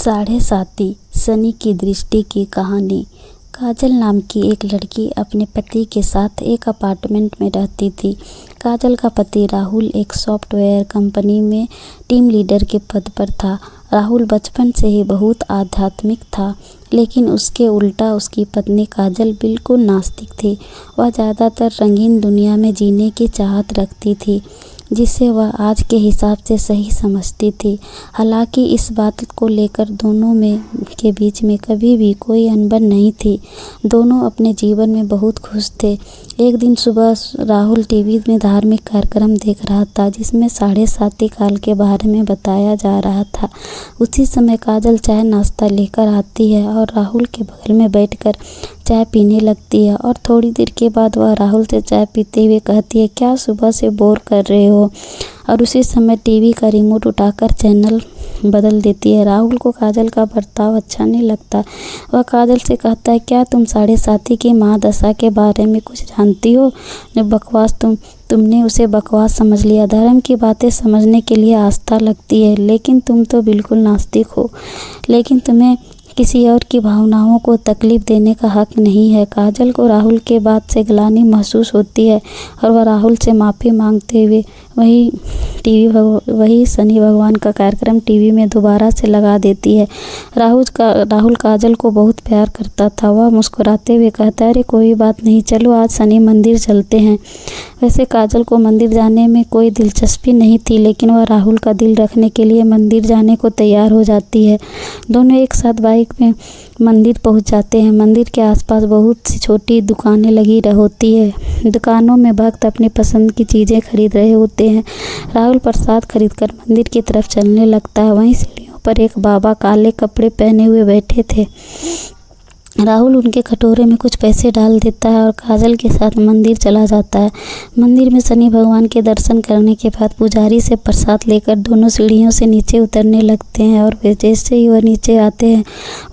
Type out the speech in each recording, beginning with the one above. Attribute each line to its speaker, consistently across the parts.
Speaker 1: साढ़े साथी सनी की दृष्टि की कहानी। काजल नाम की एक लड़की अपने पति के साथ एक अपार्टमेंट में रहती थी। काजल का पति राहुल एक सॉफ्टवेयर कंपनी में टीम लीडर के पद पर था। राहुल बचपन से ही बहुत आध्यात्मिक था, लेकिन उसके उल्टा उसकी पत्नी काजल बिल्कुल नास्तिक थी। वह ज़्यादातर रंगीन दुनिया में जीने की चाहत रखती थी, जिसे वह आज के हिसाब से सही समझती थी। हालांकि इस बात को लेकर दोनों के बीच में कभी भी कोई अनबन नहीं थी। दोनों अपने जीवन में बहुत खुश थे। एक दिन सुबह राहुल टीवी में धार्मिक कार्यक्रम देख रहा था, जिसमें साढ़े साती काल के बारे में बताया जा रहा था। उसी समय काजल चाय नाश्ता लेकर आती है और राहुल के बगल में बैठकर चाय पीने लगती है और थोड़ी देर के बाद वह राहुल से चाय पीते हुए कहती है, क्या सुबह से बोर कर रहे हो? और उसी समय टीवी का रिमोट उठाकर चैनल बदल देती है। राहुल को काजल का बर्ताव अच्छा नहीं लगता। वह काजल से कहता है, क्या तुम साढ़े साती की महादशा के बारे में कुछ जानती हो? बकवास तुमने उसे बकवास समझ लिया। धर्म की बातें समझने के लिए आस्था लगती है, लेकिन तुम तो बिल्कुल नास्तिक हो। लेकिन तुम्हें किसी और की भावनाओं को तकलीफ देने का हक नहीं है। काजल को राहुल के बात से ग्लानि महसूस होती है और वह राहुल से माफ़ी मांगते हुए वही शनि भगवान का कार्यक्रम टीवी में दोबारा से लगा देती है। राहुल काजल को बहुत प्यार करता था। वह मुस्कुराते हुए कहता है, अरे कोई बात नहीं, चलो आज शनि मंदिर चलते हैं। वैसे काजल को मंदिर जाने में कोई दिलचस्पी नहीं थी, लेकिन वह राहुल का दिल रखने के लिए मंदिर जाने को तैयार हो जाती है। दोनों एक साथ बाइक में मंदिर पहुंच जाते हैं। मंदिर के आसपास बहुत सी छोटी दुकानें लगी होती है। दुकानों में भक्त अपनी पसंद की चीज़ें खरीद रहे होते हैं। राहुल प्रसाद खरीदकर मंदिर की तरफ चलने लगता है। वहीं सीढ़ियों पर एक बाबा काले कपड़े पहने हुए बैठे थे। राहुल उनके कटोरे में कुछ पैसे डाल देता है और काजल के साथ मंदिर चला जाता है। मंदिर में शनि भगवान के दर्शन करने के बाद पुजारी से प्रसाद लेकर दोनों सीढ़ियों से नीचे उतरने लगते हैं और जैसे ही वह नीचे आते हैं,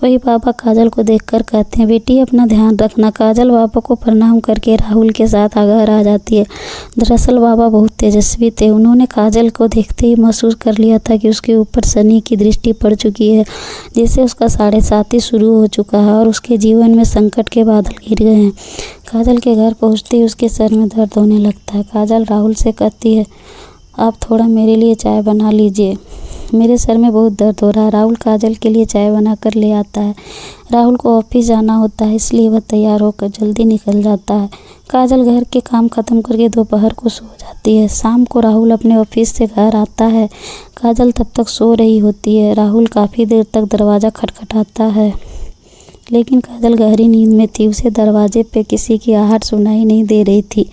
Speaker 1: वही बाबा काजल को देखकर कहते हैं, बेटी अपना ध्यान रखना। काजल बाबा को प्रणाम करके राहुल के साथ घर आ जाती है। दरअसल बाबा बहुत तेजस्वी थे। उन्होंने काजल को देखते ही महसूस कर लिया था कि उसके ऊपर शनि की दृष्टि पड़ चुकी है, जैसे उसका साढ़े साती शुरू हो चुका है और उसके जीवन में संकट के बादल घिर गए हैं। काजल के घर पहुंचते ही उसके सर में दर्द होने लगता है। काजल राहुल से कहती है, आप थोड़ा मेरे लिए चाय बना लीजिए, मेरे सर में बहुत दर्द हो रहा है। राहुल काजल के लिए चाय बनाकर ले आता है। राहुल को ऑफिस जाना होता है, इसलिए वह तैयार होकर जल्दी निकल जाता है। काजल घर के काम खत्म करके दोपहर को सो जाती है। शाम को राहुल अपने ऑफिस से घर आता है। काजल तब तक सो रही होती है। राहुल काफ़ी देर तक दरवाज़ा खटखटाता है, लेकिन काजल गहरी नींद में थी। उसे दरवाजे पे किसी की आहट सुनाई नहीं दे रही थी।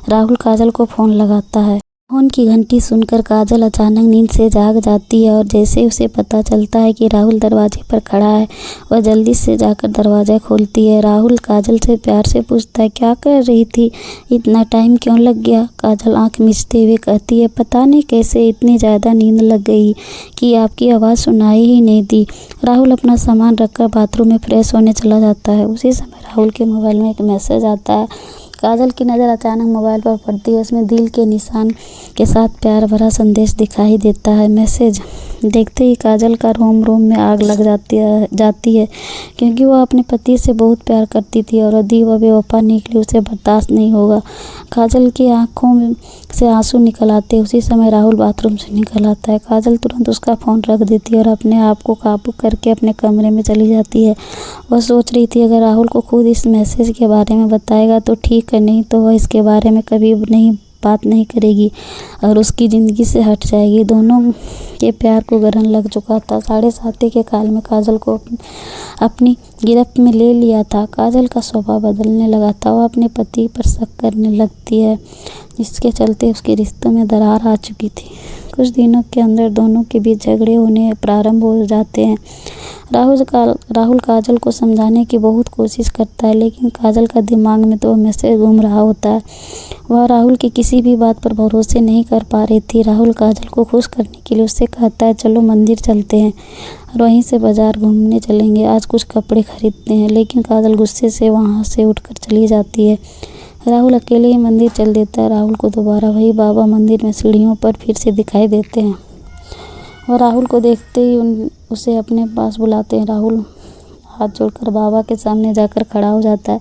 Speaker 1: राहुल काजल को फ़ोन लगाता है। फ़ोन की घंटी सुनकर काजल अचानक नींद से जाग जाती है और जैसे उसे पता चलता है कि राहुल दरवाजे पर खड़ा है, वह जल्दी से जाकर दरवाज़ा खोलती है। राहुल काजल से प्यार से पूछता है, क्या कर रही थी? इतना टाइम क्यों लग गया? काजल आँख मीचते हुए कहती है, पता नहीं कैसे इतनी ज़्यादा नींद लग गई कि आपकी आवाज़ सुनाई ही नहीं दी। राहुल अपना सामान रखकर बाथरूम में फ्रेश होने चला जाता है। उसी समय राहुल के मोबाइल में एक मैसेज आता है। काजल की नज़र अचानक मोबाइल पर पड़ती है। उसमें दिल के निशान के साथ प्यार भरा संदेश दिखाई देता है। मैसेज देखते ही काजल का रोम में आग लग जाती है, क्योंकि वह अपने पति से बहुत प्यार करती थी और यदि वह बेवफा निकली उसे बर्दाश्त नहीं होगा। काजल की आंखों से आंसू निकल आते। उसी समय राहुल बाथरूम से निकल आता है। काजल तुरंत उसका फ़ोन रख देती है और अपने आप को काबू करके अपने कमरे में चली जाती है। वह सोच रही थी, अगर राहुल को खुद इस मैसेज के बारे में बताएगा तो ठीक है, नहीं तो वह इसके बारे में कभी बात नहीं करेगी और उसकी ज़िंदगी से हट जाएगी। दोनों के प्यार को ग्रहण लग चुका था। साढ़े साती के काल में काजल को अपनी गिरफ्त में ले लिया था। काजल का स्वभाव बदलने लगा था। वह अपने पति पर शक करने लगती है, जिसके चलते उसके रिश्तों में दरार आ चुकी थी। कुछ दिनों के अंदर दोनों के बीच झगड़े होने प्रारंभ हो जाते हैं। राहुल काजल को समझाने की बहुत कोशिश करता है, लेकिन काजल का दिमाग में तो मैसेज घूम रहा होता है। वह राहुल की किसी भी बात पर भरोसे नहीं कर पा रही थी। राहुल काजल को खुश करने के लिए उससे कहता है, चलो मंदिर चलते हैं और वहीं से बाज़ार घूमने चलेंगे, आज कुछ कपड़े खरीदते हैं। लेकिन काजल गुस्से से वहाँ से उठकर चली जाती है। राहुल अकेले ही मंदिर चल देता है। राहुल को दोबारा वही बाबा मंदिर में सीढ़ियों पर फिर से दिखाई देते हैं। वह राहुल को देखते ही उसे अपने पास बुलाते हैं। राहुल हाथ जोड़कर बाबा के सामने जाकर खड़ा हो जाता है।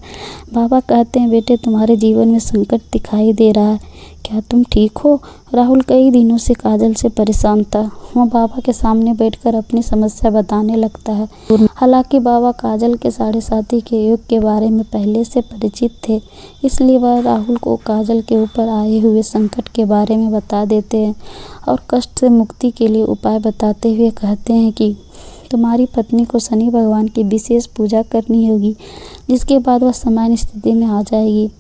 Speaker 1: बाबा कहते हैं, बेटे तुम्हारे जीवन में संकट दिखाई दे रहा है, क्या तुम ठीक हो? राहुल कई दिनों से काजल से परेशान था। वह बाबा के सामने बैठकर अपनी समस्या बताने लगता है। हालांकि बाबा काजल के साढ़े साथी के योग के बारे में पहले से परिचित थे, इसलिए वह राहुल को काजल के ऊपर आए हुए संकट के बारे में बता देते हैं और कष्ट से मुक्ति के लिए उपाय बताते हुए कहते हैं कि तुम्हारी पत्नी को शनि भगवान की विशेष पूजा करनी होगी, जिसके बाद वह सामान्य स्थिति में आ जाएगी।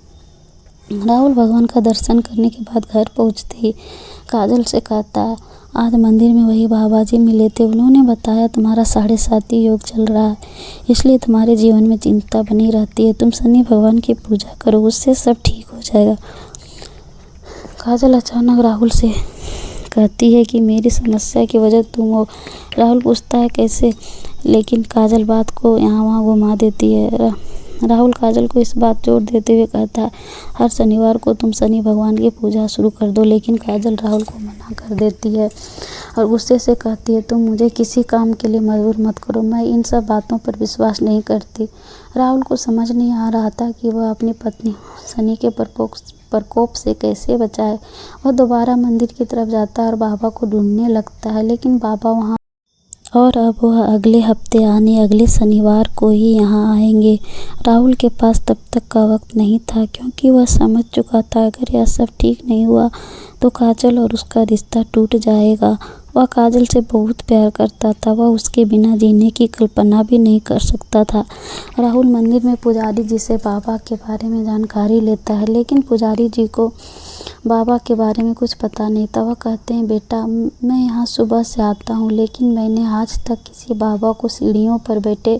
Speaker 1: राहुल भगवान का दर्शन करने के बाद घर पहुंचते ही काजल से कहता है, आज मंदिर में वही बाबा जी मिले थे, उन्होंने बताया तुम्हारा साढ़े साथी योग चल रहा है, इसलिए तुम्हारे जीवन में चिंता बनी रहती है। तुम शनि भगवान की पूजा करो, उससे सब ठीक हो जाएगा। काजल अचानक राहुल से कहती है कि मेरी समस्या की वजह तुम हो। राहुल पूछता है कैसे, लेकिन काजल बात को यहाँ वहाँ घुमा देती है। राहुल काजल को इस बात जोर देते हुए कहता है, हर शनिवार को तुम शनि भगवान की पूजा शुरू कर दो। लेकिन काजल राहुल को मना कर देती है और गुस्से से कहती है, तुम मुझे किसी काम के लिए मजबूर मत करो, मैं इन सब बातों पर विश्वास नहीं करती। राहुल को समझ नहीं आ रहा था कि वह अपनी पत्नी शनि के प्रकोप से कैसे बचाए। वह दोबारा मंदिर की तरफ जाता है और बाबा को ढूंढने लगता है, लेकिन बाबा वहाँ और अब वह अगले हफ्ते यानी अगले शनिवार को ही यहाँ आएंगे। राहुल के पास तब तक का वक्त नहीं था, क्योंकि वह समझ चुका था अगर यह सब ठीक नहीं हुआ तो काजल और उसका रिश्ता टूट जाएगा। वह काजल से बहुत प्यार करता था, वह उसके बिना जीने की कल्पना भी नहीं कर सकता था। राहुल मंदिर में पुजारी जी से बाबा के बारे में जानकारी लेता है, लेकिन पुजारी जी को बाबा के बारे में कुछ पता नहीं था। वह कहते हैं, बेटा मैं यहाँ सुबह से आता हूँ, लेकिन मैंने आज तक किसी बाबा को सीढ़ियों पर बैठे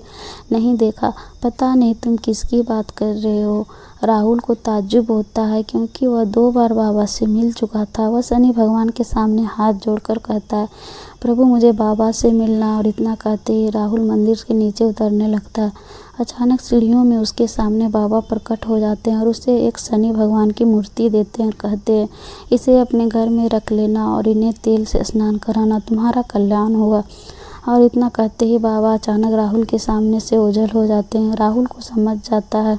Speaker 1: नहीं देखा, पता नहीं तुम किसकी बात कर रहे हो। राहुल को ताज्जुब होता है, क्योंकि वह 2 बार बाबा से मिल चुका था। वह शनि भगवान के सामने हाथ जोड़कर कहता है, प्रभु मुझे बाबा से मिलना। और इतना कहते ही राहुल मंदिर के नीचे उतरने लगता है। अचानक सीढ़ियों में उसके सामने बाबा प्रकट हो जाते हैं और उसे एक शनि भगवान की मूर्ति देते हैं और कहते हैं, इसे अपने घर में रख लेना और इन्हें तेल से स्नान कराना, तुम्हारा कल्याण होगा। और इतना कहते ही बाबा अचानक राहुल के सामने से ओझल हो जाते हैं। राहुल को समझ जाता है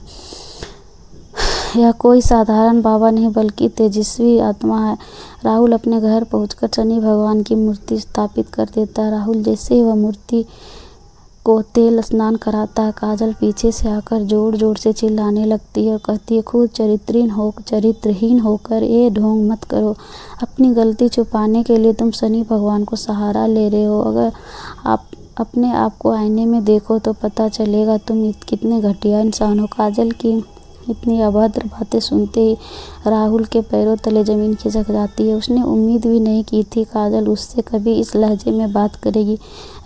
Speaker 1: यह कोई साधारण बाबा नहीं बल्कि तेजस्वी आत्मा है। राहुल अपने घर पहुंचकर शनि भगवान की मूर्ति स्थापित कर देता है। राहुल जैसे ही वह मूर्ति को तेल स्नान कराता है, काजल पीछे से आकर जोर जोर से चिल्लाने लगती है और कहती है, खुद चरित्रहीन होकर ये ढोंग मत करो। अपनी गलती छुपाने के लिए तुम शनि भगवान को सहारा ले रहे हो। अगर आप अपने आप को आईने में देखो तो पता चलेगा तुम कितने घटिया इंसान हो। काजल की इतनी अभद्र बातें सुनते ही राहुल के पैरों तले ज़मीन खिसक जाती है। उसने उम्मीद भी नहीं की थी काजल उससे कभी इस लहजे में बात करेगी।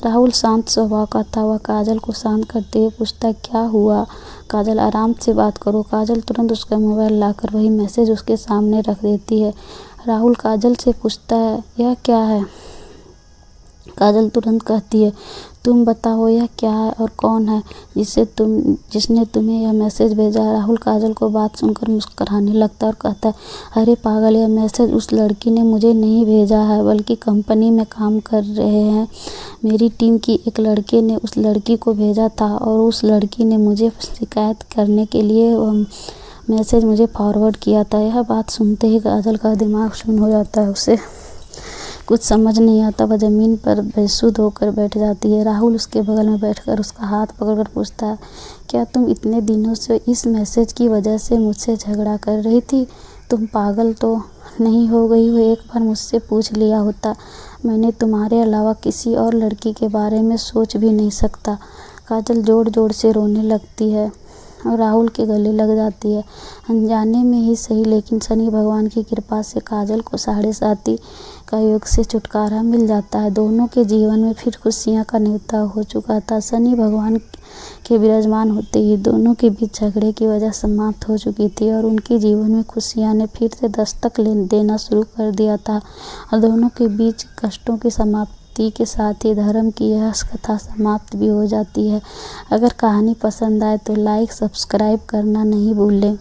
Speaker 1: राहुल शांत स्वभाव का था। वह काजल को शांत करते हुए पूछता, क्या हुआ काजल, आराम से बात करो। काजल तुरंत उसका मोबाइल लाकर वही मैसेज उसके सामने रख देती है। राहुल काजल से पूछता है, यह क्या है? काजल तुरंत कहती है, तुम बताओ यह क्या है और कौन है जिसने तुम्हें यह मैसेज भेजा है। राहुल काजल को बात सुनकर मुस्कुराने लगता है और कहता है, अरे पागल, यह मैसेज उस लड़की ने मुझे नहीं भेजा है, बल्कि कंपनी में काम कर रहे हैं मेरी टीम की एक लड़के ने उस लड़की को भेजा था और उस लड़की ने मुझे शिकायत करने के लिए मैसेज मुझे फॉरवर्ड किया था। यह बात सुनते ही काजल का दिमाग शून्य हो जाता है। उसे कुछ समझ नहीं आता। वह ज़मीन पर बेसुध होकर बैठ जाती है। राहुल उसके बगल में बैठकर उसका हाथ पकड़कर पूछता है, क्या तुम इतने दिनों से इस मैसेज की वजह से मुझसे झगड़ा कर रही थी? तुम पागल तो नहीं हो गई हो? एक बार मुझसे पूछ लिया होता, मैंने तुम्हारे अलावा किसी और लड़की के बारे में सोच भी नहीं सकता। काजल जोर जोर से रोने लगती है और राहुल के गले लग जाती है। अनजाने में ही सही, लेकिन शनि भगवान की कृपा से काजल को साढ़े साथी का योग से छुटकारा मिल जाता है। दोनों के जीवन में फिर खुशियां का न्योता हो चुका था। शनि भगवान के विराजमान होते ही दोनों के बीच झगड़े की वजह समाप्त हो चुकी थी और उनके जीवन में खुशियां ने फिर से दस्तक देना शुरू कर दिया था और दोनों के बीच कष्टों की समाप्ति के साथ ही धर्म की यह कथा समाप्त भी हो जाती है। अगर कहानी पसंद आए तो लाइक सब्सक्राइब करना नहीं भूलें।